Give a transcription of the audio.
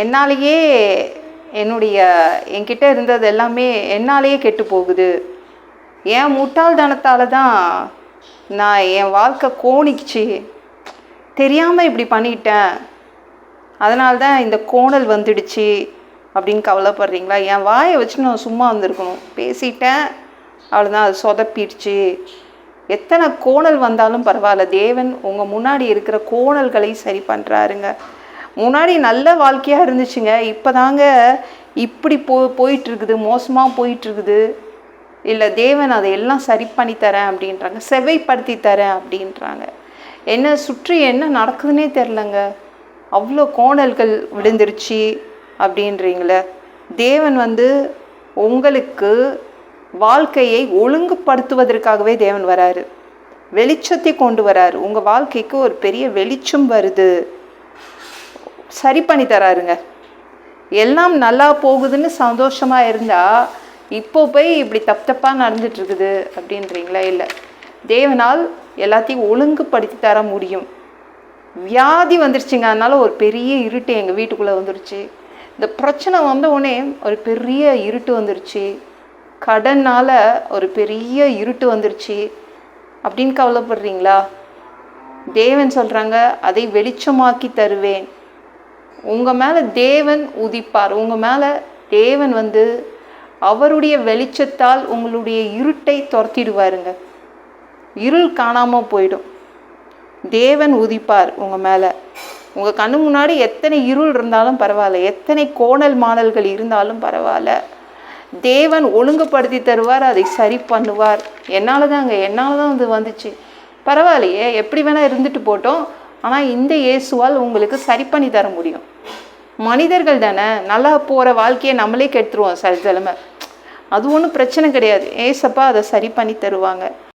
என்னாலேயே என்கிட்ட இருந்தது எல்லாமே என்னாலேயே கெட்டு போகுது. என் முட்டாள்தனத்தால் தான் என் வாழ்க்கை கோணிக்குச்சு. தெரியாமல் இப்படி பண்ணிட்டேன், அதனால தான் இந்த கோணல் வந்துடுச்சு அப்படின்னு கவலைப்படுறீங்களா? என் வாயை வச்சு நான் சும்மா வந்திருக்கணும், பேசிட்டேன், அவ்வளோதான், அது சொதப்பிடுச்சு. எத்தனை கோணல் வந்தாலும் பரவாயில்ல, தேவன் உங்கள் முன்னாடி இருக்கிற கோணல்களை சரி பண்ணுறாருங்க. முன்னாடி நல்ல வாழ்க்கையாக இருந்துச்சுங்க, இப்போ தாங்க இப்படி போயிட்டுருக்குது, மோசமாக போயிட்டுருக்குது. இல்லை, தேவன் அதை எல்லாம் சரி பண்ணி தரேன் அப்படின்றாங்க, செவ்வைப்படுத்தி தரேன் அப்படின்றாங்க. என்ன சுற்றி என்ன நடக்குதுன்னே தெரிலங்க, அவ்வளோ கோணல்கள் விழுந்துருச்சு அப்படின்றீங்களே. தேவன் உங்களுக்கு வாழ்க்கையை ஒழுங்குபடுத்துவதற்காகவே தேவன் வராரு, வெளிச்சத்தை கொண்டு வராரு. உங்கள் வாழ்க்கைக்கு ஒரு பெரிய வெளிச்சம் வருது, சரி பண்ணி தராருங்க. எல்லாம் நல்லா போகுதுன்னு சந்தோஷமாக இருந்தால் இப்போ போய் இப்படி தப்பாக நடந்துட்டுருக்குது அப்படின்றீங்களா? இல்லை, தேவனால் எல்லாத்தையும் ஒழுங்குபடுத்தி தர முடியும். வியாதி வந்துருச்சுங்க, அதனால் ஒரு பெரிய இருட்டு எங்கள் வீட்டுக்குள்ளே வந்துருச்சு. இந்த பிரச்சனை வந்த உடனே ஒரு பெரிய இருட்டு வந்துருச்சு. கடனால் ஒரு பெரிய இருட்டு வந்துருச்சு அப்படின்னு கவலைப்படுறீங்களா? தேவன் சொல்கிறாங்க, அதை வெளிச்சமாக்கி தருவேன். உங்கள் மேலே தேவன் உதிப்பார். உங்கள் மேலே தேவன் அவருடைய வெளிச்சத்தால் உங்களுடைய இருட்டை துரத்திடுவாருங்க. இருள் காணாமல் போயிடும். தேவன் உதிப்பார் உங்கள் மேலே. உங்கள் கண்ணு முன்னாடி எத்தனை இருள் இருந்தாலும் பரவாயில்ல, எத்தனை கோணல் மாடல்கள் இருந்தாலும் பரவாயில்ல, தேவன் ஒழுங்குபடுத்தி தருவார், அதை சரி பண்ணுவார். என்னால் தான் வந்துச்சு, பரவாயில்லையே, எப்படி வேணால் இருந்துட்டு போட்டோம், ஆனால் இந்த இயேசுவால் உங்களுக்கு சரி பண்ணி தர முடியும். மனிதர்கள் தானே, நல்லா போகிற வாழ்க்கையை நம்மளே கெடுத்துருவோம் சில தலைமை. அது ஒன்றும் பிரச்சனை கிடையாது, ஏசப்பா அதை சரி பண்ணி தருவாங்க.